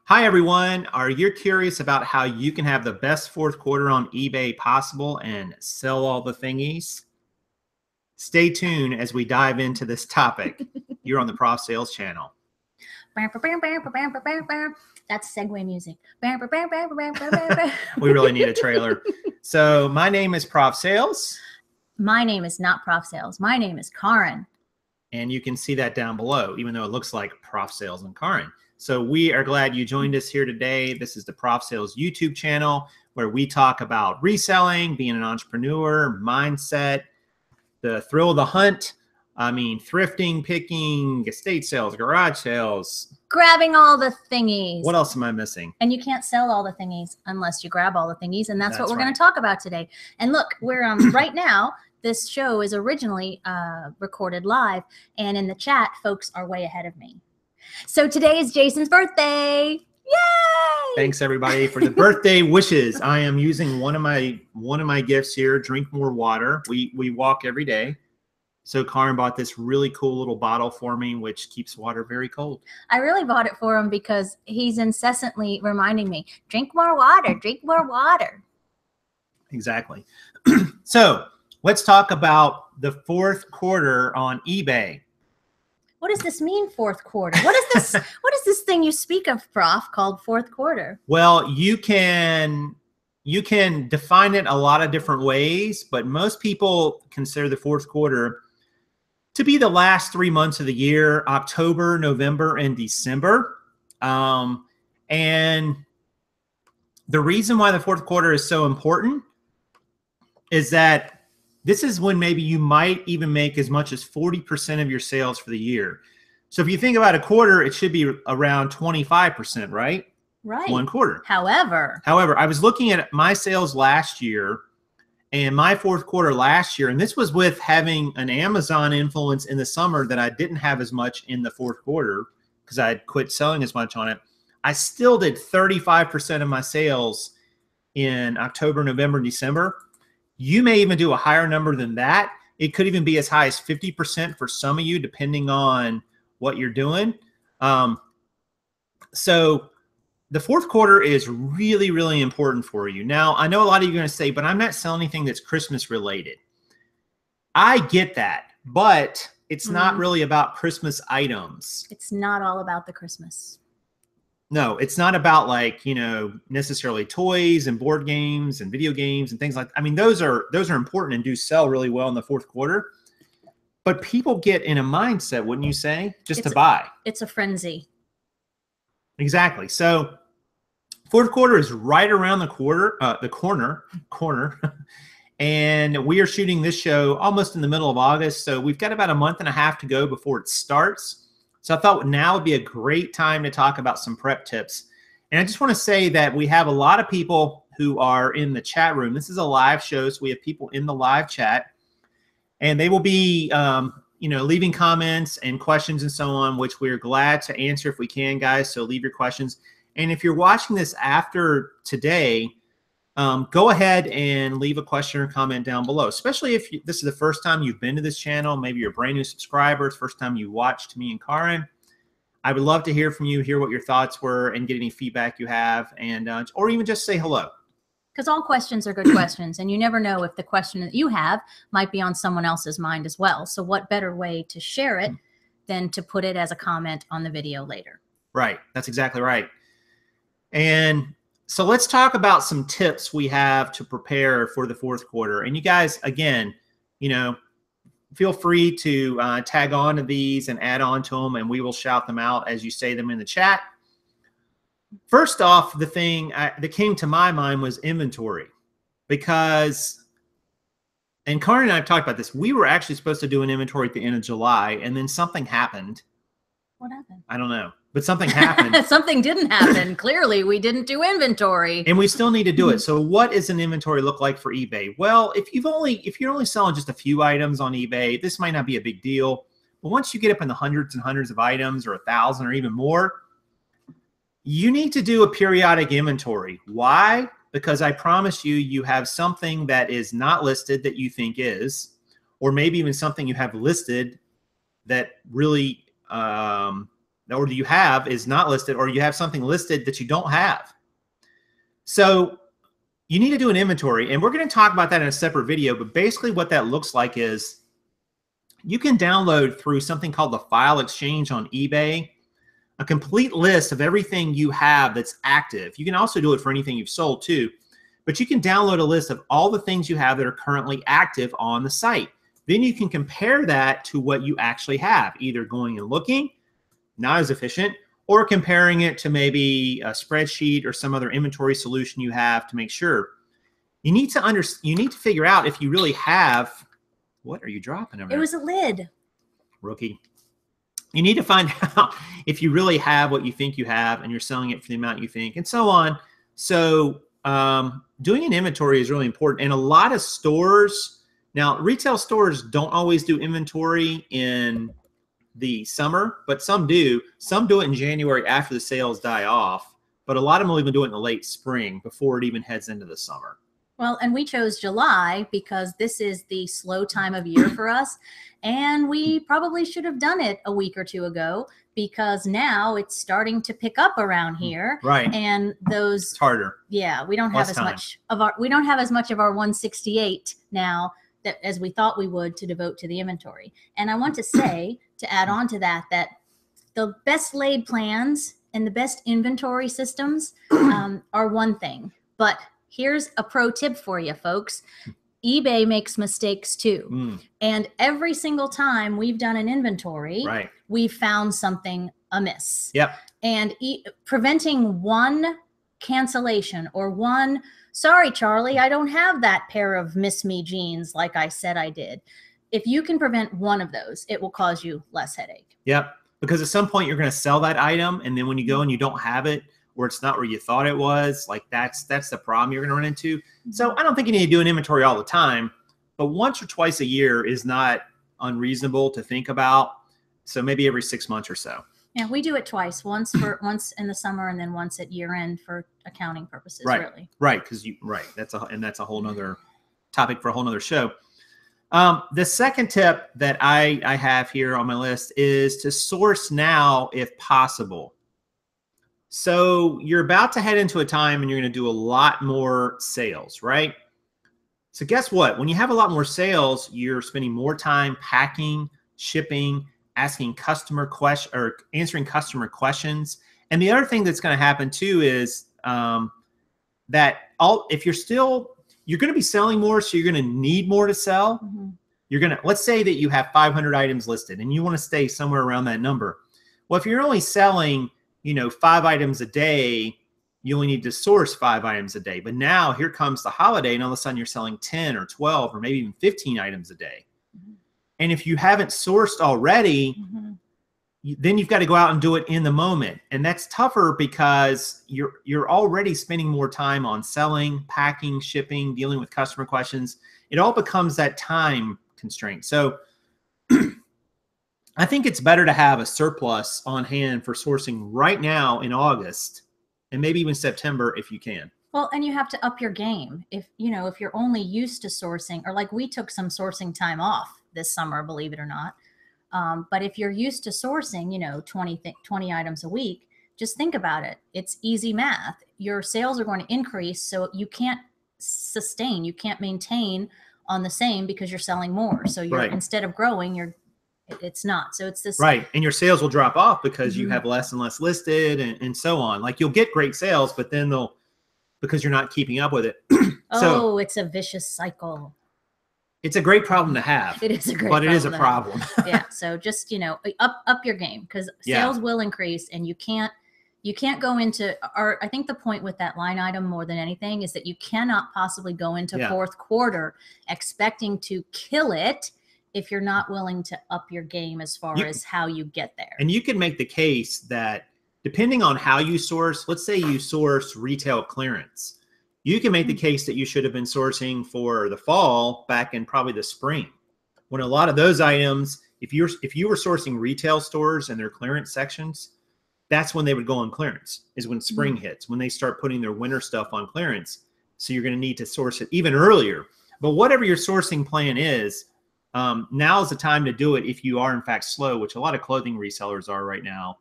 Hi, everyone. Are you curious about how you can have the best fourth quarter on eBay possible and sell all the thingies? Stay tuned as we dive into this topic. You're on the Prof Sales channel. That's segue music. We really need a trailer. So my name is Prof Sales. My name is not Prof Sales. My name is Karen. And you can see that down below, even though it looks like Prof Sales and Karen. So we are glad you joined us here today. This is the Prof Sales YouTube channel where we talk about reselling, being an entrepreneur, mindset, the thrill of the hunt. I mean, thrifting, picking, estate sales, garage sales. Grabbing all the thingies. What else am I missing? And you can't sell all the thingies unless you grab all the thingies. And that's what we're right. going to talk about today. And look, we're right now, this show is originally recorded live. And in the chat, folks are way ahead of me. So today is Jason's birthday. Yay! Thanks everybody for the birthday wishes. I am using one of my gifts here. Drink more water. We walk every day. So Karen bought this really cool little bottle for me, which keeps water very cold. I really bought it for him because he's incessantly reminding me, drink more water, drink more water. Exactly. So let's talk about the fourth quarter on eBay. What does this mean, fourth quarter? What is this? What is this thing you speak of, Prof, called fourth quarter? Well, you can define it a lot of different ways, but most people consider the fourth quarter to be the last 3 months of the year: October, November, and December. And the reason why the fourth quarter is so important is that this is when maybe you might even make as much as 40% of your sales for the year. So if you think about a quarter, it should be around 25%, right? Right. One quarter. However, I was looking at my sales last year and my fourth quarter last year, and this was with having an Amazon influence in the summer that I didn't have as much in the fourth quarter because I had quit selling as much on it. I still did 35% of my sales in October, November, and December. You may even do a higher number than that. It could even be as high as 50% for some of you, depending on what you're doing. So the fourth quarter is really, really important for you. Now, I know a lot of you are going to say, but I'm not selling anything that's Christmas related. I get that, but it's not really about Christmas items. it's not all about the Christmas. No, it's not about like, you know, necessarily toys and board games and video games and things like that. I mean, those are important and do sell really well in the fourth quarter. But people get in a mindset, wouldn't you say, to buy. It's a frenzy. Exactly. So fourth quarter is right around the corner. And we are shooting this show almost in the middle of August. So we've got about a month and a half to go before it starts. So I thought now would be a great time to talk about some prep tips. And I just want to say that we have a lot of people who are in the chat room. This is a live show, so we have people in the live chat. And they will be leaving comments and questions and so on, which we're glad to answer if we can, guys. So leave your questions. And if you're watching this after today, go ahead and leave a question or comment down below, especially if this is the first time you've been to this channel. Maybe you're a brand new subscriber. It's the first time you watched me and Karen. I would love to hear from you, hear what your thoughts were, and get any feedback you have, and or even just say hello. Because all questions are good questions, and you never know if the question that you have might be on someone else's mind as well. So what better way to share it than to put it as a comment on the video later? Right. That's exactly right. And so let's talk about some tips we have to prepare for the fourth quarter. And you guys, again, feel free to tag on to these and add on to them, and we will shout them out as you say them in the chat. First off, the thing that came to my mind was inventory, because, and Karen and I have talked about this, we were actually supposed to do an inventory at the end of July, and then something happened. What happened? I don't know, but something happened. Something didn't happen. Clearly, we didn't do inventory. And we still need to do it. So what does an inventory look like for eBay? Well, if you're only selling just a few items on eBay, this might not be a big deal. But once you get up in the hundreds and hundreds of items, or 1,000 or even more, you need to do a periodic inventory. Why? Because I promise you, you have something that is not listed that you think is, or maybe even something you have listed that really or do you have is not listed, or you have something listed that you don't have. So you need to do an inventory, and we're going to talk about that in a separate video. But basically what that looks like is you can download through something called the File Exchange on eBay a complete list of everything you have that's active. You can also do it for anything you've sold too, but you can download a list of all the things you have that are currently active on the site. Then you can compare that to what you actually have, either going and looking, not as efficient, or comparing it to maybe a spreadsheet or some other inventory solution you have to make sure. You need to figure out if you really have. What are you dropping over there? It was a lid. Rookie. You need to find out if you really have what you think you have and you're selling it for the amount you think, and so on. So doing an inventory is really important. And a lot of stores, now retail stores don't always do inventory in the summer, but some do. Some do it in January after the sales die off, but a lot of them will even do it in the late spring before it even heads into the summer. Well, and we chose July because this is the slow time of year for us. And we probably should have done it a week or two ago because now it's starting to pick up around here. Right. And those it's harder. Yeah, we don't have as much of our 168 now that as we thought we would to devote to the inventory. And I want to say, to add on to that, that the best laid plans and the best inventory systems are one thing, but here's a pro tip for you, folks. eBay makes mistakes too. And every single time we've done an inventory, we've found something amiss. Yep. And preventing one cancellation or one, sorry, Charlie, I don't have that pair of Miss Me jeans like I said I did. If you can prevent one of those, it will cause you less headache. Yep. Because at some point you're going to sell that item, and then when you go and you don't have it, or it's not where you thought it was, like that's the problem you're going to run into. So I don't think you need to do an inventory all the time, but once or twice a year is not unreasonable to think about. So maybe every 6 months or so. Yeah, we do it twice. Once in the summer, and then once at year end for accounting purposes. Right. Really. Right. Because that's a whole nother topic for a whole nother show. The second tip that I have here on my list is to source now if possible. So you're about to head into a time and you're going to do a lot more sales, right? So guess what? When you have a lot more sales, you're spending more time packing, shipping, asking customer questions or answering customer questions. And the other thing that's going to happen too is that if you're going to be selling more, so you're going to need more to sell. Let's say that you have 500 items listed and you want to stay somewhere around that number. Well, if you're only selling 5 items a day, you only need to source 5 items a day. But now here comes the holiday, and all of a sudden you're selling 10 or 12 or maybe even 15 items a day. And if you haven't sourced already, then you've got to go out and do it in the moment. And that's tougher because you're already spending more time on selling, packing, shipping, dealing with customer questions. It all becomes that time constraint. So I think it's better to have a surplus on hand for sourcing right now in August and maybe even September if you can. Well, and you have to up your game. If you're only used to sourcing, or like we took some sourcing time off this summer, believe it or not. But if you're used to sourcing, 20 items a week, just think about it. It's easy math. Your sales are going to increase, so you can't sustain, you can't maintain on the same because you're selling more. So you're instead of growing, it's not. So it's this. Right. And your sales will drop off because you have less and less listed and so on. Like you'll get great sales, but then because you're not keeping up with it. So it's a vicious cycle. It's a great problem to have. It is a great problem. But it is a problem. Yeah. So just, up your game because sales will increase, and you can't go into I think the point with that line item more than anything is that you cannot possibly go into fourth quarter expecting to kill it if you're not willing to up your game as far as how you get there. And you can make the case that depending on how you source, let's say you source retail clearance, you can make the case that you should have been sourcing for the fall back in probably the spring, when a lot of those items, if you were sourcing retail stores and their clearance sections, that's when they would go on clearance, is when spring hits, when they start putting their winter stuff on clearance. So you're going to need to source it even earlier. But whatever your sourcing plan is, now is the time to do it if you are in fact slow, which a lot of clothing resellers are right now.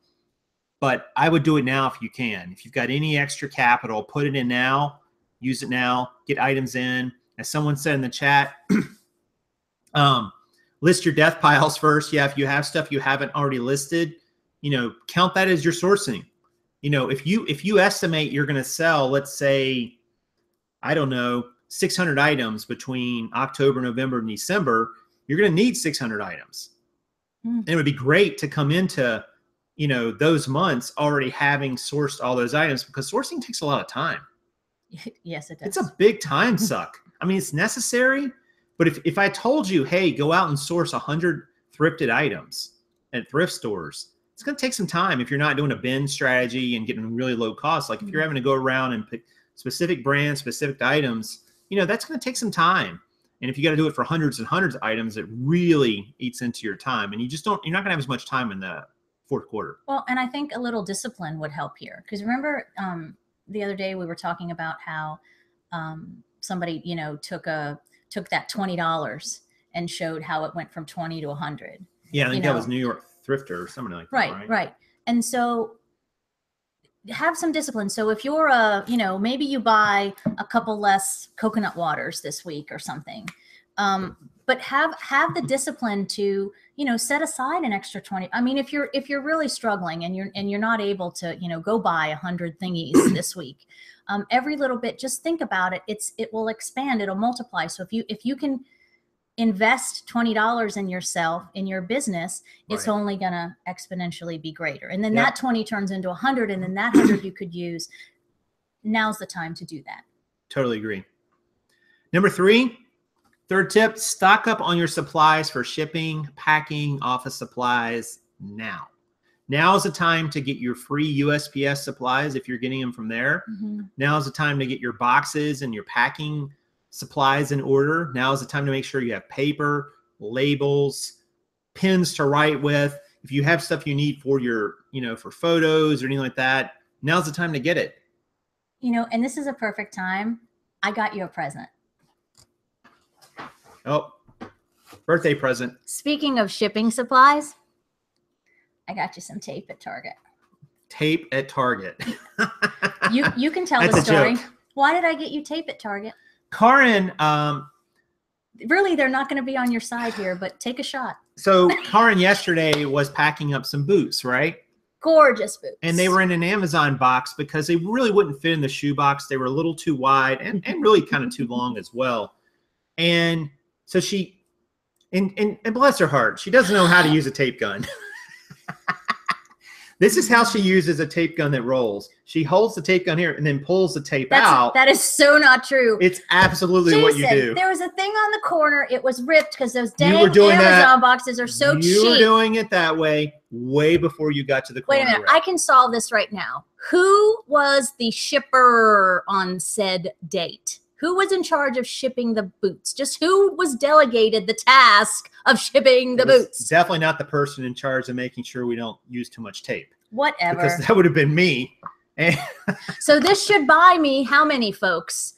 but I would do it now if you can. If you've got any extra capital, put it in now, use it now, get items in. As someone said in the chat, list your death piles first. Yeah, if you have stuff you haven't already listed, count that as your sourcing. If you estimate you're going to sell, let's say, I don't know, 600 items between October, November, and December, you're going to need 600 items. And it would be great to come into, those months already having sourced all those items, because sourcing takes a lot of time. Yes, it does. It's a big time suck. I mean, it's necessary, but if I told you, hey, go out and source 100 thrifted items at thrift stores, it's going to take some time if you're not doing a bin strategy and getting really low cost. Like if you're having to go around and pick specific brands, specific items, that's going to take some time. And if you got to do it for hundreds and hundreds of items, it really eats into your time. And you're not going to have as much time in the fourth quarter. Well, and I think a little discipline would help here. Because remember the other day we were talking about how somebody, took that $20 and showed how it went from 20 to 100. Yeah, I think that was New York Thrifter or something like that. Right. And so have some discipline. So if you're maybe you buy a couple less coconut waters this week or something, but have the discipline to, set aside an extra 20. I mean, if you're really struggling and you're not able to, go buy 100 thingies this week, every little bit, just think about it. It will expand, it'll multiply. So if you can invest $20 in yourself, in your business, it's only going to exponentially be greater. And then that 20 turns into 100, and then that 100 you could use. Now's the time to do that. Totally agree. Number 3, third tip, stock up on your supplies for shipping, packing, office supplies now. Now is the time to get your free USPS supplies if you're getting them from there. Now is the time to get your boxes and your packing supplies in order. Now is the time to make sure you have paper, labels, pens to write with. If you have stuff you need for your, for photos or anything like that, now's the time to get it. And this is a perfect time. I got you a present. Oh, birthday present. Speaking of shipping supplies, I got you some tape at Target. Tape at Target. You can tell the story. Why did I get you tape at Target? Karin, really, they're not going to be on your side here, but take a shot. So Karin yesterday was packing up some boots, right? Gorgeous boots. And they were in an Amazon box because they really wouldn't fit in the shoe box. They were a little too wide and really kind of too long as well. And so she, and bless her heart, she doesn't know how to use a tape gun. This is how she uses a tape gun that rolls. She holds the tape gun here and then pulls the tape out. That is so not true. It's absolutely what you do. There was a thing on the corner. It was ripped because those dang Amazon boxes are so cheap. You were doing it that way before you got to the corner. Wait a minute. I can solve this right now. Who was the shipper on said date? Who was in charge of shipping the boots? Just who was delegated the task of shipping the boots? Definitely not the person in charge of making sure we don't use too much tape. Whatever. Because that would have been me. So this should buy me how many, folks?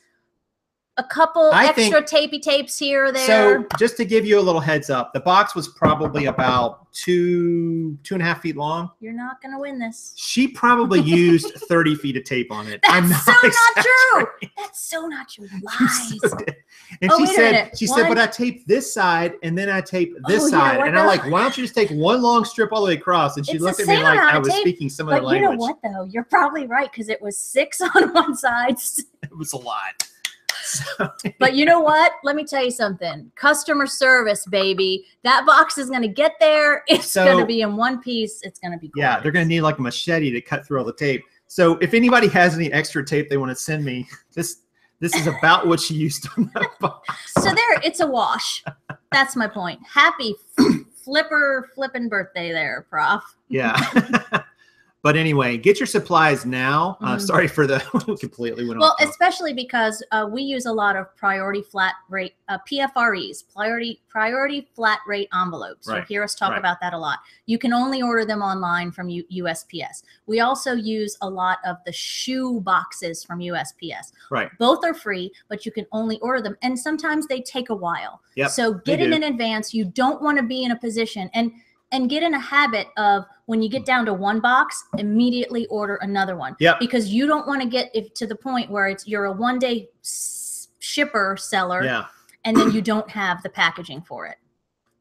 A couple extra tapey tapes here or there. So just to give you a little heads up, the box was probably about 2.5 feet long. You're not going to win this. She probably used 30 feet of tape on it. That's so not true. That's so not true. Lies. And she said, but I taped this side and then I taped this side. And I'm like, why don't you just take one long strip all the way across? And she looked at me like I was speaking some other language. But you know what, though? You're probably right, because it was 6 on one side. It was a lot. But you know what? Let me tell you something. Customer service, baby. That box is going to get there. It's going to be in one piece. It's going to be gorgeous. Yeah, they're going to need like a machete to cut through all the tape. So if anybody has any extra tape they want to send me, this is about what she used on that box. So there, it's a wash. That's my point. Happy flipping birthday there, Prof. Yeah. But anyway, get your supplies now. Sorry for the completely went off. Well, especially because we use a lot of priority flat rate PFREs, priority flat rate envelopes. You'll hear us talk about that a lot. You can only order them online from USPS. We also use a lot of the shoe boxes from USPS. Right. Both are free, but you can only order them, and sometimes they take a while. Yep, so get it in advance. You don't want to be in a position, and And get in a habit of when you get down to one box, immediately order another one. Yep. Because you don't want to get to the point where you're a one-day shipper seller, yeah, and then you don't have the packaging for it.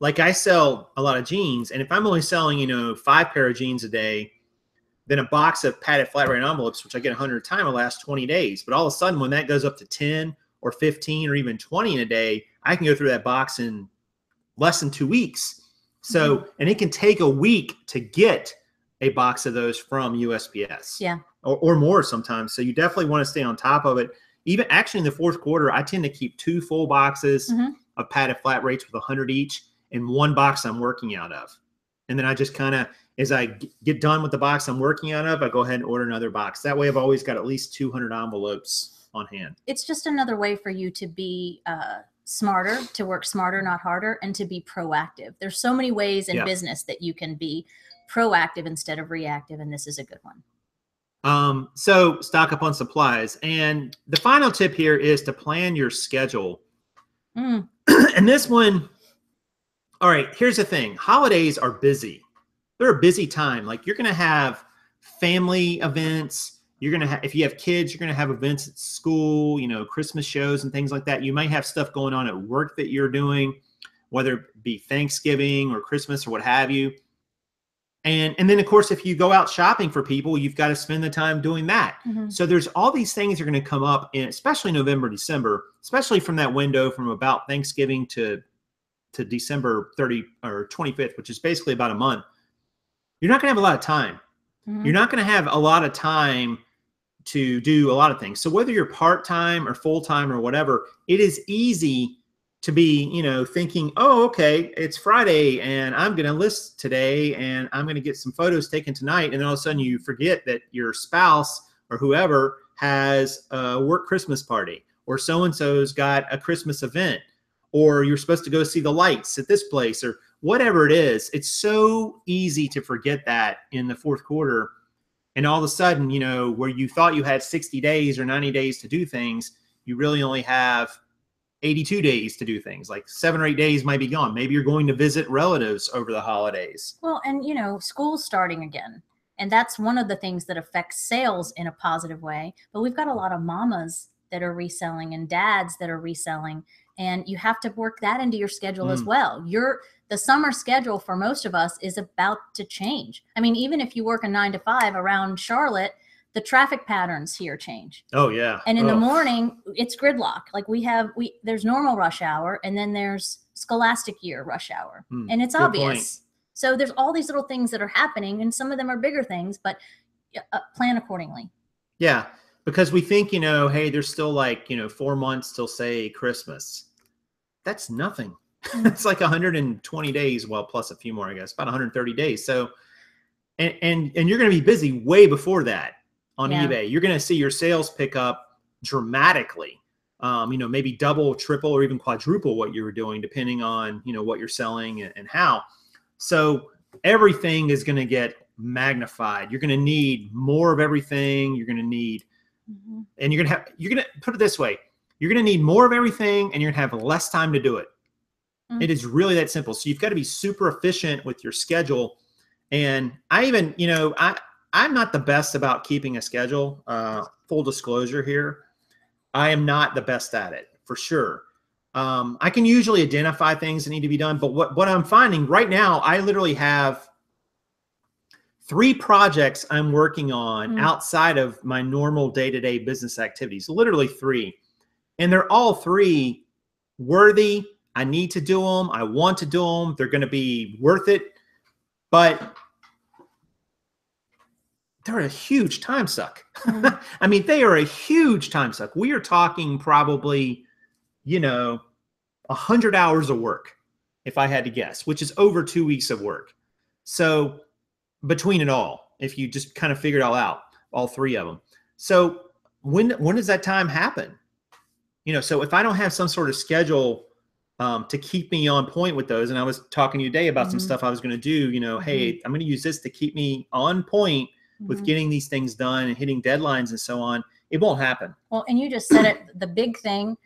Like I sell a lot of jeans, and if I'm only selling, 5 pair of jeans a day, then a box of padded flat rate envelopes, which I get 100 at a time, will last 20 days. But all of a sudden, when that goes up to 10 or 15 or even 20 in a day, I can go through that box in less than 2 weeks. So, and it can take a week to get a box of those from USPS. Yeah. Or more sometimes. So you definitely want to stay on top of it. Even actually in the fourth quarter, I tend to keep 2 full boxes of padded flat rates with 100 each and 1 box I'm working out of. And then I just kind of, as I get done with the box I'm working out of, I go ahead and order another box. That way I've always got at least 200 envelopes on hand. It's just another way for you to be smarter, to work smarter, not harder, and to be proactive. There's so many ways in business that you can be proactive instead of reactive, and this is a good one. So stock up on supplies. And the final tip here is to plan your schedule. And this one, all right, here's the thing. Holidays are busy. They're a busy time. Like you're going to have family events. You're going to have, if you have kids, you're going to have events at school, Christmas shows and things like that. You might have stuff going on at work that you're doing, whether it be Thanksgiving or Christmas or what have you. And then, of course, if you go out shopping for people, you've got to spend the time doing that. So there's all these things that are going to come up, in, especially November, December, especially from that window from about Thanksgiving to December 30 or 25th, which is basically about a month. You're not going to have a lot of time. You're not going to have a lot of time to do a lot of things. So whether you're part-time or full-time or whatever, it is easy to be, thinking, oh, okay, it's Friday and I'm going to list today and I'm going to get some photos taken tonight. And then all of a sudden you forget that your spouse or whoever has a work Christmas party, or so-and-so's got a Christmas event, or you're supposed to go see the lights at this place, or whatever it is. It's so easy to forget that in the fourth quarter. And all of a sudden, where you thought you had 60 days or 90 days to do things, you really only have 82 days to do things. Like 7 or 8 days might be gone. Maybe you're going to visit relatives over the holidays. Well, and school's starting again. And that's one of the things that affects sales in a positive way. But we've got a lot of mamas that are reselling and dads that are reselling. And you have to work that into your schedule as well. The summer schedule for most of us is about to change. I mean, even if you work a 9 to 5 around Charlotte, the traffic patterns here change. Oh yeah. And in the morning, it's gridlock. Like there's normal rush hour, and then there's scholastic year rush hour, and it's obvious. Point. So there's all these little things that are happening, and some of them are bigger things, but plan accordingly. Yeah, because we think, hey, there's still like 4 months till say Christmas. That's nothing. It's like 120 days, well, plus a few more, I guess, about 130 days. So, and you're going to be busy way before that on eBay. You're going to see your sales pick up dramatically. Maybe double, triple, or even quadruple what you were doing, depending on what you're selling and how. So everything is going to get magnified. You're going to need more of everything. You're going to need, and you're going to put it this way. You're going to need more of everything, and you're going to have less time to do it. It is really that simple. So you've got to be super efficient with your schedule. And I even, I'm not the best about keeping a schedule. Full disclosure here. I am not the best at it, for sure. I can usually identify things that need to be done. But what I'm finding right now, I literally have 3 projects I'm working on outside of my normal day-to-day business activities, literally 3. And they're all 3 worthy. I need to do them. I want to do them. They're going to be worth it. But they're a huge time suck. I mean, they are a huge time suck. We are talking probably, 100 hours of work, if I had to guess, which is over 2 weeks of work. So between it all, if you just kind of figure it all out, all 3 of them. So when does that time happen? So if I don't have some sort of schedule to keep me on point with those, and I was talking to you today about some stuff I was going to do, hey, I'm going to use this to keep me on point with getting these things done and hitting deadlines and so on. It won't happen. Well, and you just said it, the big thing,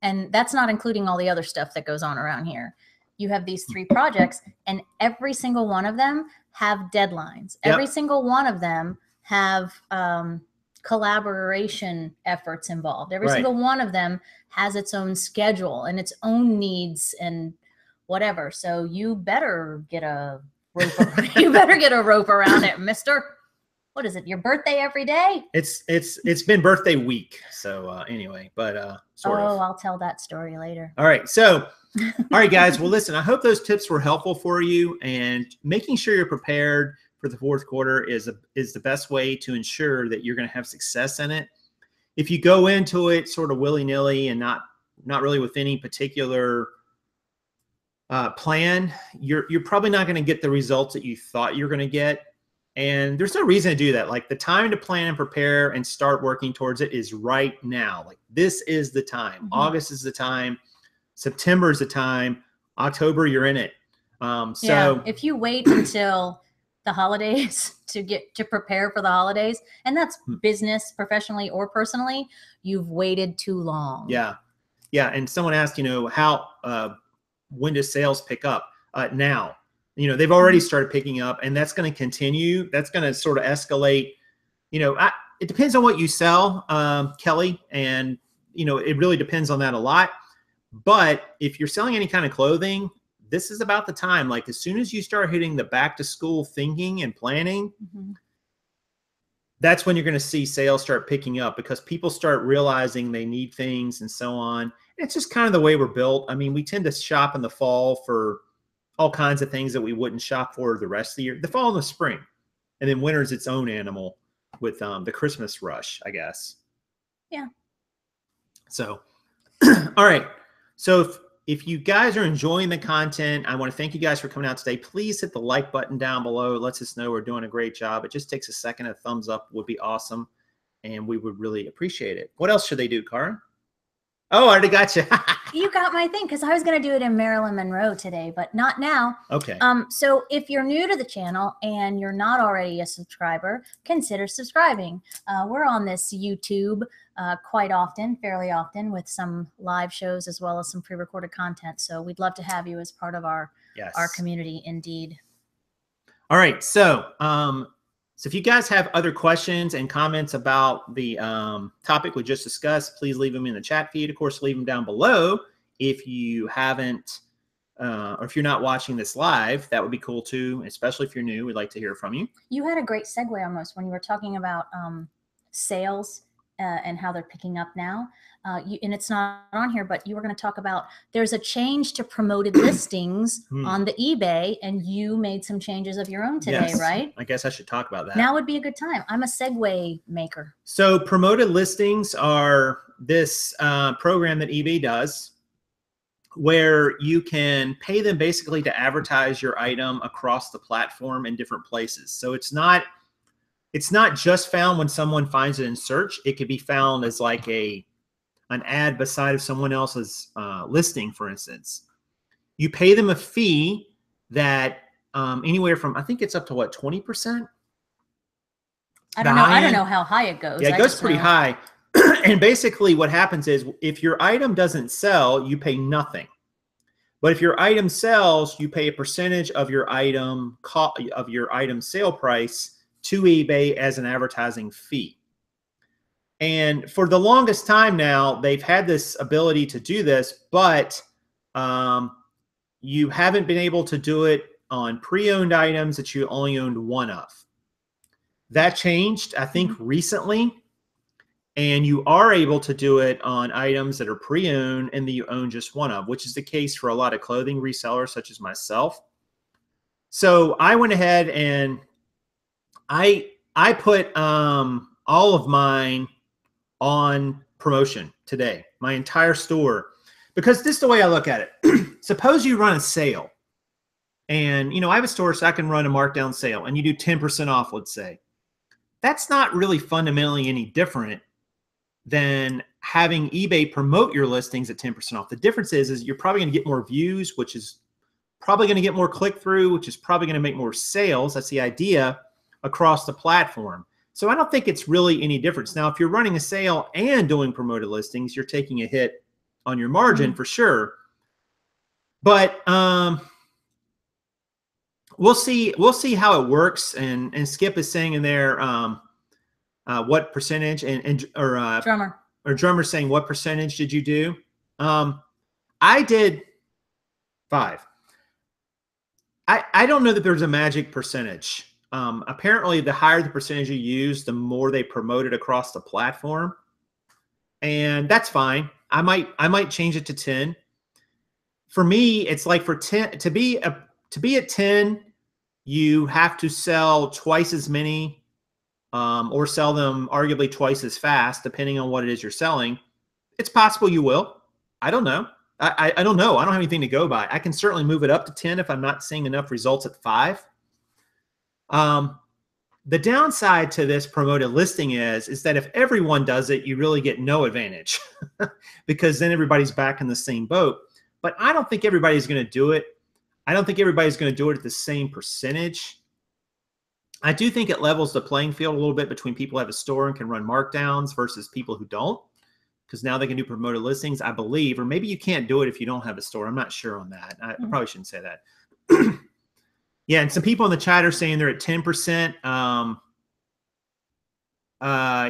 and that's not including all the other stuff that goes on around here. you have these 3 projects, and every single one of them have deadlines. Yep. Every single one of them have collaboration efforts involved. Every Right. single one of them has its own schedule and its own needs and whatever. So you better get a rope. You better get a rope around it, mister. What is it? Your birthday every day? It's been birthday week. So anyway, but sort of. Oh, I'll tell that story later. All right. So, all right, guys. Well, listen, I hope those tips were helpful for you, and making sure you're prepared for the fourth quarter is the best way to ensure that you're going to have success in it. If you go into it sort of willy-nilly and not really with any particular plan, you're probably not going to get the results that you thought you're going to get. And there's no reason to do that. Like, the time to plan and prepare and start working towards it is right now. Like, this is the time. August is the time. September is the time. October, you're in it. So if you wait until the holidays to prepare for the holidays, and that's business, professionally or personally, you've waited too long. Yeah. And someone asked, how when does sales pick up? Now. They've already started picking up, and that's going to continue. That's going to sort of escalate. It depends on what you sell, Kelly, and it really depends on that a lot. But if you're selling any kind of clothing, this is about the time. Like, as soon as you start hitting the back to school thinking and planning, that's when you're going to see sales start picking up, because people start realizing they need things and so on. And it's just kind of the way we're built. I mean, we tend to shop in the fall for all kinds of things that we wouldn't shop for the rest of the year. The fall and the spring. And then winter's its own animal with the Christmas rush, I guess. Yeah. So, all right. So if you guys are enjoying the content, I want to thank you guys for coming out today. Please hit the like button down below. It lets us know we're doing a great job. It just takes a second. A thumbs up would be awesome, and we would really appreciate it. What else should they do, Cara? Oh, I already got you. You got my thing, because I was going to do it in Marilyn Monroe today, but not now. Okay. So if you're new to the channel and you're not already a subscriber, consider subscribing. We're on this YouTube quite often, fairly often, with some live shows as well as some pre-recorded content. So we'd love to have you as part of our community, indeed. All right. So, so if you guys have other questions and comments about the topic we just discussed, please leave them in the chat feed. Of course, leave them down below if you haven't, or if you're not watching this live. That would be cool too, especially if you're new. We'd like to hear from you. You had a great segue almost when you were talking about sales and how they're picking up now. And it's not on here, but you were going to talk about there's a change to promoted listings on the eBay, and you made some changes of your own today, right? I guess I should talk about that. Now would be a good time. I'm a segue maker. So promoted listings are this program that eBay does, where you can pay them basically to advertise your item across the platform in different places. So it's not just found when someone finds it in search. It could be found as like an ad beside of someone else's listing, for instance. You pay them a fee that anywhere from, I think it's up to what, 20%? I don't know how high it goes. Yeah, it goes pretty high. And basically what happens is, if your item doesn't sell, you pay nothing. But if your item sells, you pay a percentage of your item sale price to eBay as an advertising fee. And for the longest time now, they've had this ability to do this, but you haven't been able to do it on pre-owned items that you only owned one of. That changed, I think, recently. And you are able to do it on items that are pre-owned and that you own just one of, which is the case for a lot of clothing resellers such as myself. So I went ahead and I put all of mine on promotion today, my entire store, because this is the way I look at it. Suppose you run a sale, and I have a store, so I can run a markdown sale, and you do 10% off, let's say. That's not really fundamentally any different than having eBay promote your listings at 10% off. The difference is you're probably going to get more views, which is probably going to get more click-through, which is probably going to make more sales. That's the idea across the platform. So I don't think it's really any difference. Now, if you're running a sale and doing promoted listings, you're taking a hit on your margin for sure. But we'll see how it works. And Skip is saying in there what percentage, or Drummer saying what percentage did you do? I did 5. I don't know that there's a magic percentage. Apparently, the higher the percentage you use, the more they promote it across the platform, and that's fine. I might change it to 10. For me, it's like for 10 to be at 10, you have to sell twice as many, or sell them arguably twice as fast, depending on what it is you're selling. It's possible you will. I don't know. I don't know. I don't have anything to go by. I can certainly move it up to 10 if I'm not seeing enough results at 5. The downside to this promoted listing is that if everyone does it, you really get no advantage because then everybody's back in the same boat. But I don't think everybody's going to do it. I don't think everybody's going to do it at the same percentage. I do think it levels the playing field a little bit between people who have a store and can run markdowns versus people who don't, because now they can do promoted listings, I believe, or maybe you can't do it if you don't have a store. I'm not sure on that. I probably shouldn't say that. Yeah, and some people in the chat are saying they're at 10%.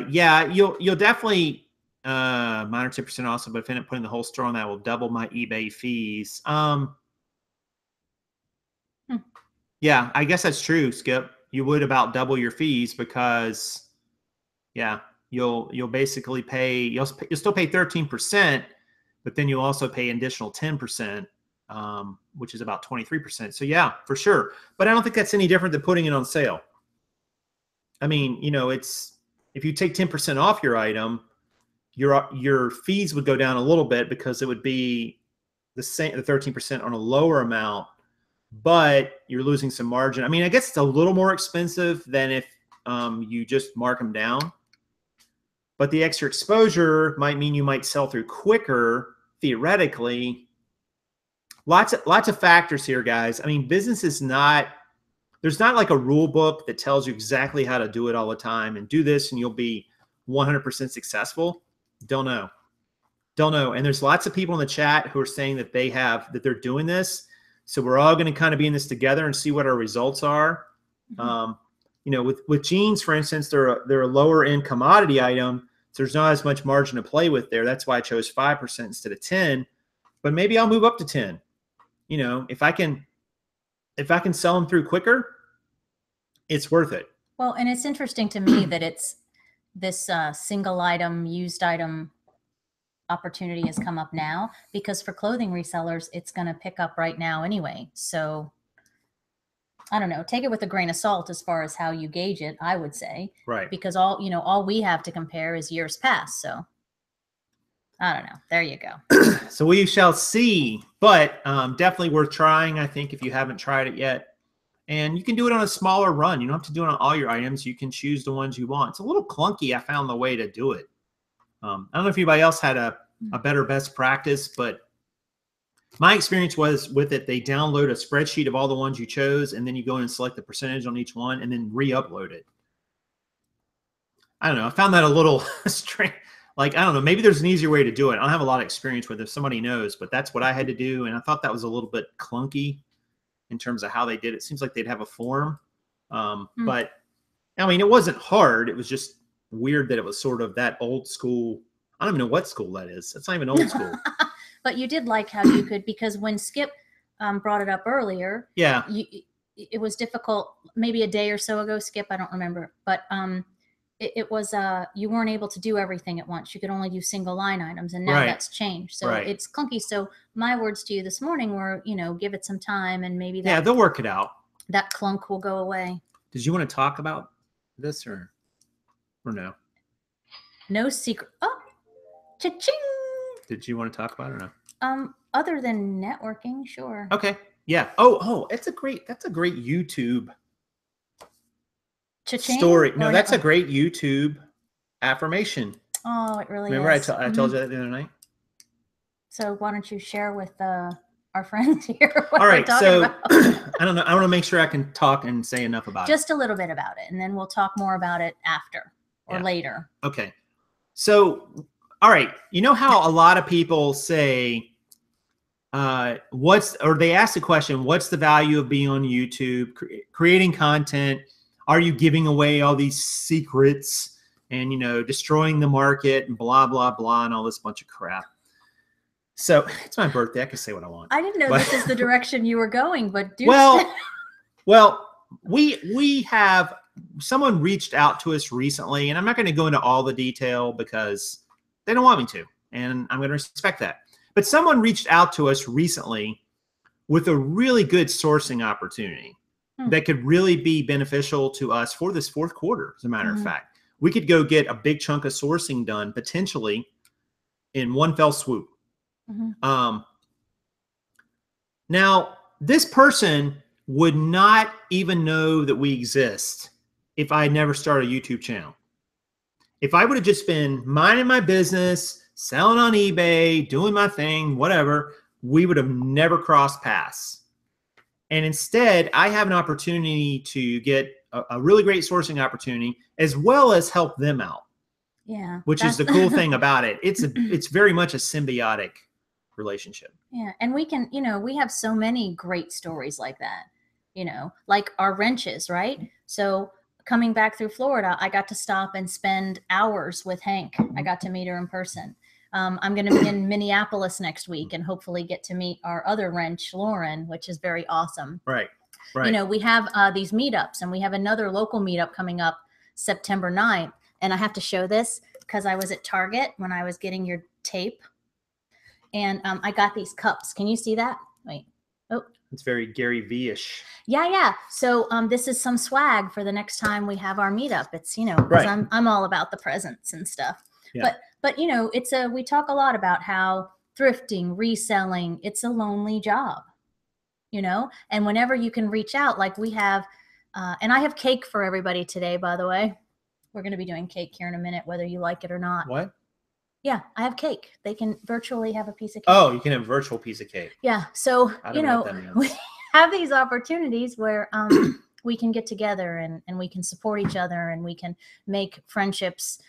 Yeah, you'll definitely minor 10% also, but if I end up putting the whole store on that, will double my eBay fees. Yeah, I guess that's true, Skip. You would about double your fees because, yeah, you'll basically pay, you'll still pay 13%, but then you'll also pay an additional 10%, which is about 23%. So yeah, for sure. But I don't think that's any different than putting it on sale. I mean, you know, it's, if you take 10% off your item, your fees would go down a little bit because it would be the same, the 13% on a lower amount, but you're losing some margin. I mean, I guess it's a little more expensive than if you just mark them down, but the extra exposure might mean you might sell through quicker, theoretically. Lots of factors here, guys. I mean, business is not, there's not like a rule book that tells you exactly how to do it all the time and do this and you'll be 100% successful. Don't know. And there's lots of people in the chat who are saying that they're doing this. So we're all going to kind of be in this together and see what our results are. You know, with jeans, for instance, they're a lower end commodity item. So there's not as much margin to play with there. That's why I chose 5% instead of 10, but maybe I'll move up to 10. You know, if I can sell them through quicker, it's worth it. Well, and it's interesting to me that it's this single item, used item opportunity has come up now, because for clothing resellers, it's going to pick up right now anyway. So I don't know, take it with a grain of salt as far as how you gauge it, I would say. Right. Because all we have to compare is years past. So I don't know. There you go. So we shall see, but definitely worth trying, I think, if you haven't tried it yet. And you can do it on a smaller run. You don't have to do it on all your items. You can choose the ones you want. It's a little clunky. I found the way to do it. I don't know if anybody else had a better best practice, but my experience was with it, they download a spreadsheet of all the ones you chose, and then you go in and select the percentage on each one and then re-upload it. I don't know. I found that a little strange. Like, I don't know, maybe there's an easier way to do it. I don't have a lot of experience with it if somebody knows, but that's what I had to do. And I thought that was a little bit clunky in terms of how they did it. It seems like they'd have a form. But I mean, it wasn't hard. It was just weird that it was sort of that old school. I don't even know what school that is. That's not even old school. But you did like how you could, because when Skip brought it up earlier, yeah, it was difficult, maybe a day or so ago, Skip, I don't remember, but it was you weren't able to do everything at once. You could only do single line items, and now that's changed. So it's clunky. So my words to you this morning were, you know, give it some time, and maybe that, they'll work it out. That clunk will go away. Did you want to talk about this or no? No secret. Oh, cha-ching. Did you want to talk about it or no? Other than networking, sure. Okay. Yeah. Oh, that's a great YouTube Cha-ching? Story. No, that's a great YouTube affirmation. Oh, it really Remember is. I told you that the other night? So why don't you share with our friends here what all right, we're talking about? I don't know. I want to make sure I can talk and say enough about Just a little bit about it, and then we'll talk more about it after or later. Okay. So, all right. You know how a lot of people say, they ask the question, what's the value of being on YouTube, creating content? Are you giving away all these secrets and, destroying the market and blah, blah, blah, and all this bunch of crap? So it's my birthday. I can say what I want. I didn't know this is the direction you were going, but we have someone reached out to us recently, and I'm not going to go into all the detail because they don't want me to, and I'm going to respect that. But someone reached out to us recently with a really good sourcing opportunity that could really be beneficial to us for this fourth quarter. As a matter of fact, we could go get a big chunk of sourcing done potentially in one fell swoop. Now, this person would not even know that we exist if I had never started a YouTube channel. If I would have just been minding my business, selling on eBay, doing my thing, whatever, we would have never crossed paths. And instead, I have an opportunity to get a really great sourcing opportunity as well as help them out. Yeah. Which is the cool thing about it. It's very much a symbiotic relationship. Yeah. And we can, we have so many great stories like that, like our wrenches, right? So coming back through Florida, I got to stop and spend hours with Hank. I got to meet her in person. I'm going to be in Minneapolis next week and hopefully get to meet our other wrench, Lauren, which is very awesome. Right. We have these meetups, and we have another local meetup coming up September 9th. And I have to show this because I was at Target when I was getting your tape. And I got these cups. Can you see that? Wait. Oh. It's very Gary V-ish. Yeah. So this is some swag for the next time we have our meetup. It's, right. I'm all about the presents and stuff. Yeah. But we talk a lot about how thrifting, reselling, it's a lonely job, and whenever you can reach out, like we have, and I have cake for everybody today, by the way. We're going to be doing cake here in a minute, whether you like it or not. What? Yeah, I have cake. They can virtually have a piece of cake. Oh, you can have a virtual piece of cake. Yeah. So, I don't know what that means. We have these opportunities where we can get together and we can support each other and we can make friendships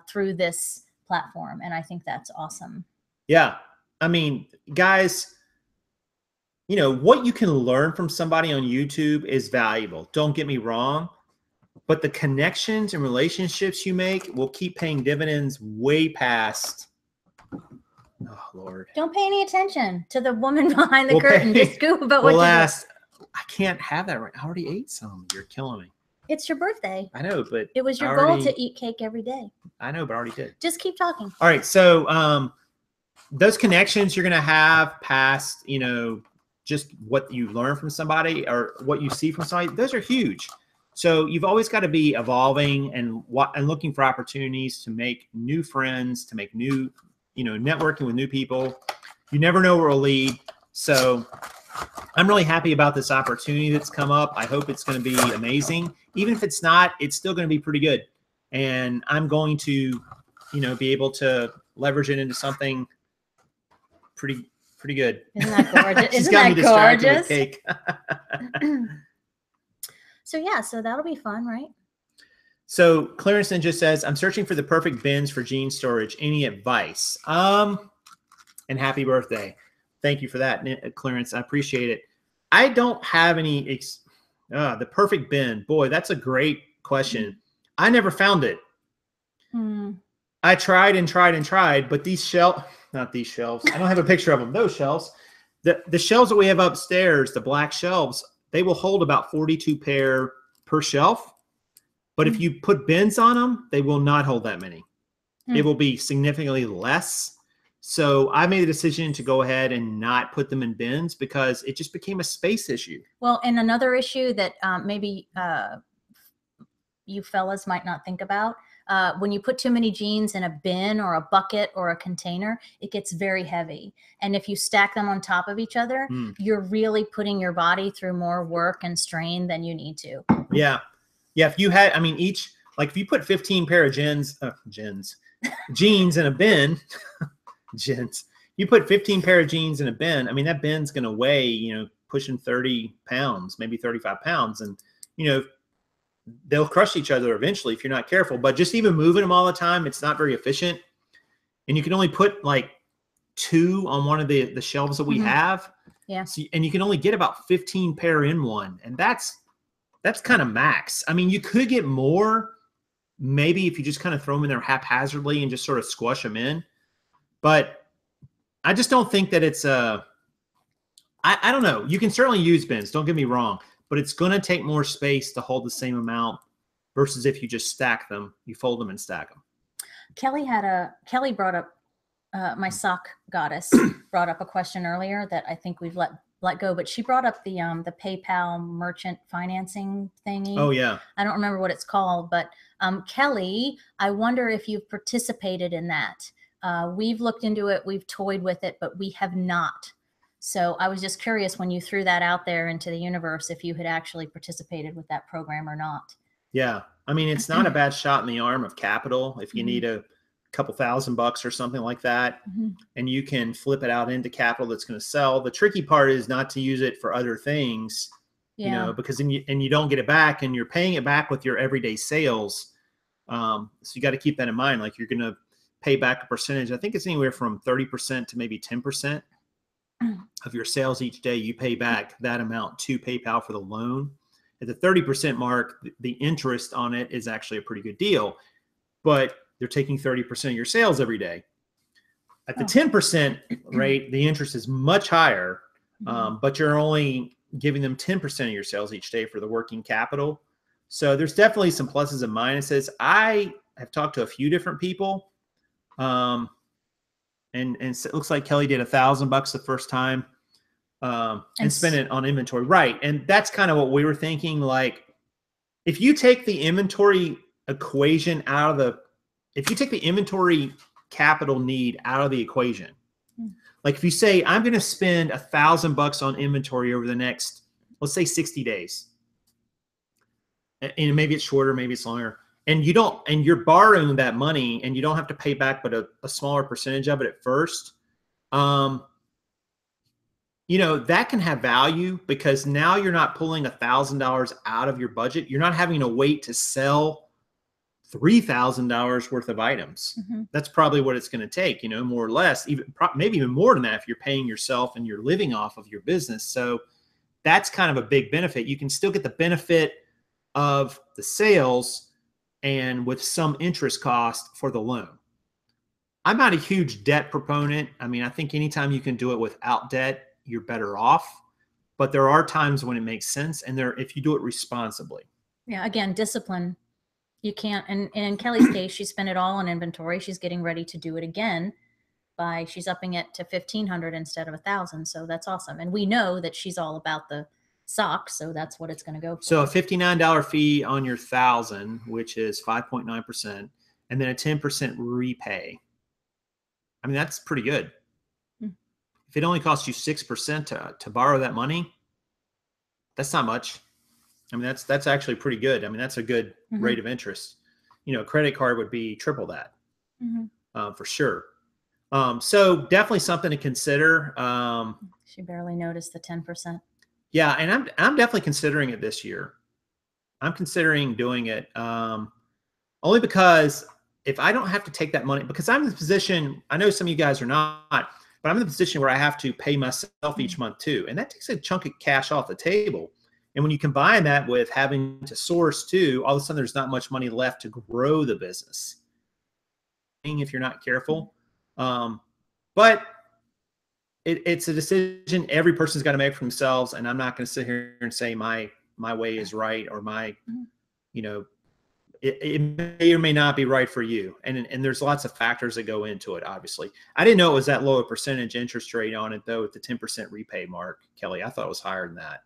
through this platform. And I think that's awesome. Yeah. I mean, guys, what you can learn from somebody on YouTube is valuable. Don't get me wrong. But the connections and relationships you make will keep paying dividends way past. Oh, Lord. Don't pay any attention to the woman behind the curtain. Just scoop about what you do. I can't have that right. I already ate some. You're killing me. It's your birthday. I know, but it was your goal to eat cake every day. I know, but I already did. Just keep talking. All right. So those connections you're going to have past, just what you learn from somebody or what you see from somebody, those are huge. So you've always got to be evolving and looking for opportunities to make new friends, to make new, networking with new people. You never know where it'll lead. So I'm really happy about this opportunity that's come up. I hope it's going to be amazing. Even if it's not, it's still going to be pretty good. And I'm going to, be able to leverage it into something pretty good. Isn't that gorgeous? She's got me distracted with cake. So yeah, so that'll be fun, right? So Clarence just says, I'm searching for the perfect bins for jean storage. Any advice? And happy birthday. Thank you for that, Clarence. I appreciate it. I don't have any, the perfect bin. Boy, that's a great question. I never found it. I tried and tried and tried, but not these shelves. I don't have a picture of them. Those shelves, the shelves that we have upstairs, the black shelves, they will hold about 42 pair per shelf. But if you put bins on them, they will not hold that many. It will be significantly less. So I made the decision to go ahead and not put them in bins because it just became a space issue. Well, and another issue that maybe you fellas might not think about, when you put too many jeans in a bin or a bucket or a container, it gets very heavy. And if you stack them on top of each other, you're really putting your body through more work and strain than you need to. Yeah. Yeah. If you had, if you put 15 pair of jeans in a bin, you put 15 pair of jeans in a bin. That bin's going to weigh, pushing 30 pounds, maybe 35 pounds. And, they'll crush each other eventually if you're not careful. But just even moving them all the time, it's not very efficient. And you can only put 2 on one of the shelves that we have. Yeah. So, and you can only get about 15 pair in one. And that's kind of max. I mean, you could get more, maybe if you just kind of throw them in there haphazardly and just sort of squash them in. But I just don't think that it's I don't know. You can certainly use bins, don't get me wrong, but it's going to take more space to hold the same amount versus if you just stack them, you fold them and stack them. Kelly brought up, my sock goddess brought up a question earlier that I think we've let go, but she brought up the PayPal merchant financing thingy. Oh yeah. I don't remember what it's called, but Kelly, I wonder if you've participated in that. We've looked into it, we've toyed with it, but we have not. So I was just curious when you threw that out there into the universe, if you had actually participated with that program or not. Yeah. I mean, it's not a bad shot in the arm of capital if you need a couple $1,000 or something like that, and you can flip it out into capital that's going to sell. The tricky part is not to use it for other things, you know, because then you don't get it back, and you're paying it back with your everyday sales. So you got to keep that in mind. Like, you're going to pay back a percentage. I think it's anywhere from 30% to maybe 10% of your sales each day. You pay back that amount to PayPal for the loan. At the 30% mark, the interest on it is actually a pretty good deal, but they're taking 30% of your sales every day. At the 10% rate, the interest is much higher, but you're only giving them 10% of your sales each day for the working capital. So there's definitely some pluses and minuses. I have talked to a few different people, and it looks like Kelly did $1,000 the first time, and spent it on inventory. Right. And that's kind of what we were thinking. Like, if you take the inventory equation out of if you take the inventory capital need out of the equation, like if you say, I'm going to spend $1,000 on inventory over the next, let's say 60 days, and maybe it's shorter, maybe it's longer, and you're borrowing that money and you don't have to pay back, but a smaller percentage of it at first, you know, that can have value, because now you're not pulling $1,000 out of your budget. You're not having to wait to sell $3,000 worth of items. That's probably what it's going to take, you know, more or less, maybe even more than that if you're paying yourself and you're living off of your business. So that's kind of a big benefit. You can still get the benefit of the sales and with some interest cost for the loan. I'm not a huge debt proponent. I mean, I think anytime you can do it without debt, you're better off. But there are times when it makes sense, and if you do it responsibly. Yeah, again, discipline. You can't, and in Kelly's case, she spent it all on inventory. She's getting ready to do it again she's upping it to 1,500 instead of 1,000. So that's awesome. And we know that she's all about the socks, so that's what it's going to go for. So a $59 fee on your 1,000, which is 5.9%, and then a 10% repay. I mean, that's pretty good. If it only costs you 6% to borrow that money, that's not much. I mean, that's actually pretty good. I mean, that's a good rate of interest. You know, a credit card would be triple that, for sure. So definitely something to consider. She barely noticed the 10%. Yeah, and I'm definitely considering it this year. I'm considering doing it, only because if I don't have to take that money, because I'm in the position, I know some of you guys are not, but I'm in the position where I have to pay myself each month too, and that takes a chunk of cash off the table. And when you combine that with having to source too, all of a sudden there's not much money left to grow the business if you're not careful. But it's a decision every person's got to make for themselves. And I'm not going to sit here and say my way is right, or my, you know, it may or may not be right for you. And there's lots of factors that go into it, obviously. I didn't know it was that low a percentage interest rate on it, though, at the 10% repay mark, Kelly. I thought it was higher than that.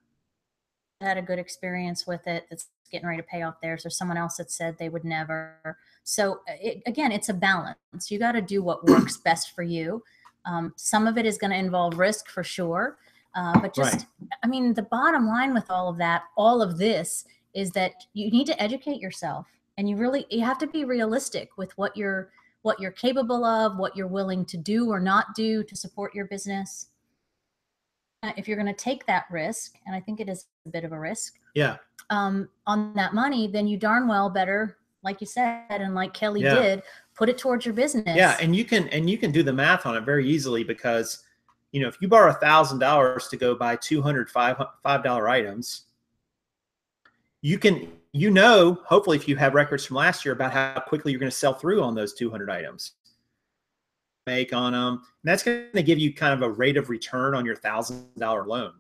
I had a good experience with it that's getting ready to pay off theirs, or someone else that said they would never. So again, it's a balance. You got to do what works best for you. Some of it is going to involve risk for sure. But just, I mean, the bottom line with all of this is that you need to educate yourself, and you have to be realistic with what you're capable of, what you're willing to do or not do to support your business. If you're going to take that risk, and I think it is a bit of a risk, yeah, on that money, then you darn well better, like you said, and like Kelly Yeah. did, put it towards your business. Yeah, and you can do the math on it very easily because, you know, if you borrow $1,000 to go buy 200 $5 items, you can, you know, hopefully if you have records from last year about how quickly you're going to sell through on those 200 items. Make on them. And that's going to give you kind of a rate of return on your $1,000 loan,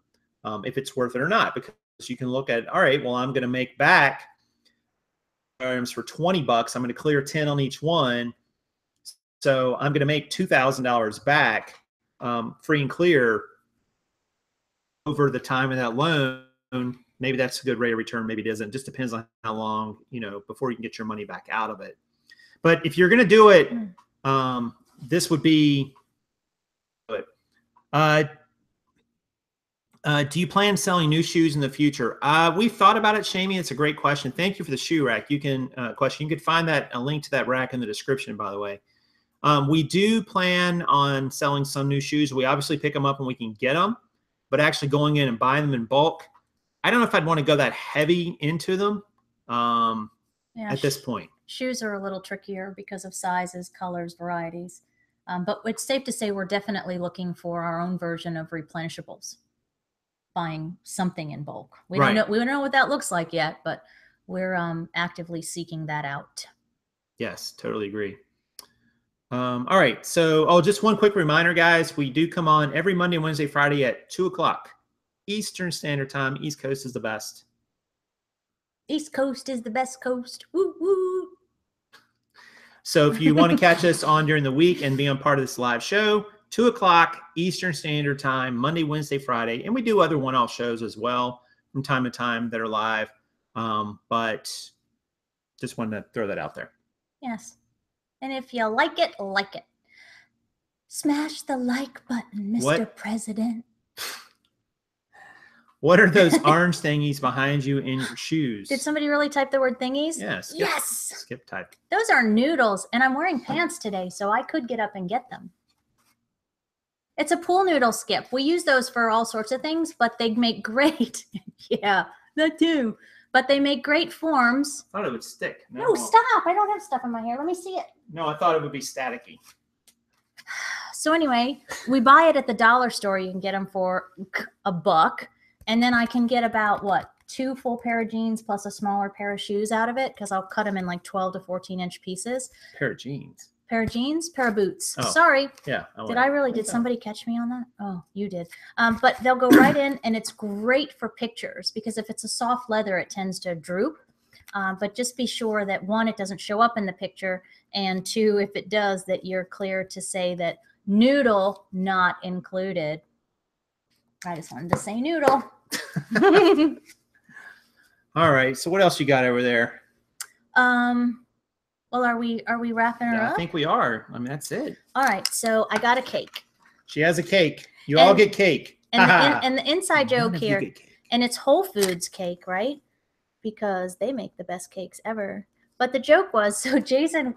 if it's worth it or not, because you can look at, all right, well, I'm going to make back items for 20 bucks. I'm going to clear 10 on each one. So I'm going to make $2,000 back, free and clear over the time of that loan. Maybe that's a good rate of return. Maybe it isn't. It just depends on how long, you know, before you can get your money back out of it. But if you're going to do it, this would be, do you plan selling new shoes in the future? We've thought about it, Shamie. It's a great question. Thank you for the shoe rack. You can You can find that a link to that rack in the description, by the way. We do plan on selling some new shoes. We obviously pick them up when we can get them, but actually going in and buying them in bulk, I don't know if I'd want to go that heavy into them at this point. Shoes are a little trickier because of sizes, colors, varieties. But it's safe to say we're definitely looking for our own version of replenishables, buying something in bulk. We don't know what that looks like yet, but we're actively seeking that out. Yes, totally agree. All right. So, just one quick reminder, guys. We do come on every Monday, Wednesday, Friday at 2 o'clock Eastern Standard Time. East Coast is the best. East Coast is the best coast. Woo, woo. So if you want to catch us on during the week and be on part of this live show, 2 o'clock Eastern Standard Time, Monday, Wednesday, Friday. And we do other one-off shows as well from time to time that are live. But just wanted to throw that out there. Yes. And if you like it, like it. Smash the like button, Mr. President. What are those orange thingies behind you in your shoes? Did somebody really type the word thingies? Yes. Yes. Skip type. Those are noodles, and I'm wearing pants today, so I could get up and get them. It's a pool noodle, Skip. We use those for all sorts of things, but they make great. Yeah, that too. But they make great forms. I thought it would stick. No, stop. I don't have stuff in my hair. Let me see it. No, I thought it would be staticky. So anyway, we buy it at the dollar store. You can get them for $1. And then I can get about, what, 2 full pair of jeans plus a smaller pair of shoes out of it because I'll cut them in like 12 to 14-inch pieces. Pair of jeans. Pair of jeans, pair of boots. Oh, sorry. Yeah. Did somebody catch me on that? Oh, you did. But they'll go right in, and it's great for pictures because if it's a soft leather, it tends to droop. But just be sure that, 1, it doesn't show up in the picture, and 2, if it does, that you're clear to say that noodle not included. I just wanted to say noodle. All right. So what else you got over there? Well, are we wrapping her up? I think we are. I mean, that's it. All right. So I got a cake. She has a cake. You all get cake. And the inside joke here, and it's Whole Foods cake, right? Because they make the best cakes ever. But the joke was, so Jason,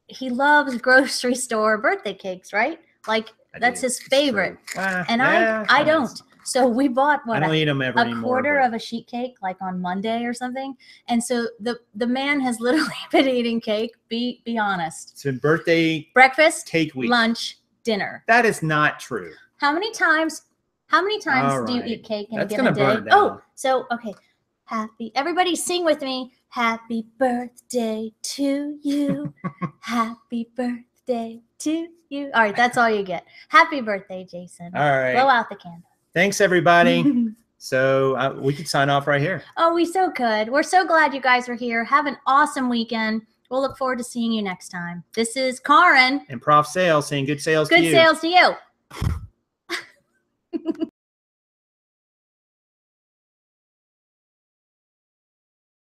he loves grocery store birthday cakes, right? Like that's his favorite. And I don't. So we bought I don't eat them ever anymore, quarter of a sheet cake like on Monday or something. And so the man has literally been eating cake. Be honest. It's been birthday, breakfast, cake week, lunch, dinner. That is not true. How many times do you eat cake in a given day? Burn down. Okay. Everybody sing with me. Happy birthday to you. Happy birthday to you. All right, that's all you get. Happy birthday, Jason. All right. Blow out the candle. Thanks, everybody. So we could sign off right here. Oh, we so could. We're so glad you guys were here. Have an awesome weekend. We'll look forward to seeing you next time. This is Karen. And Prof Sales saying good sales to you. Good sales to you.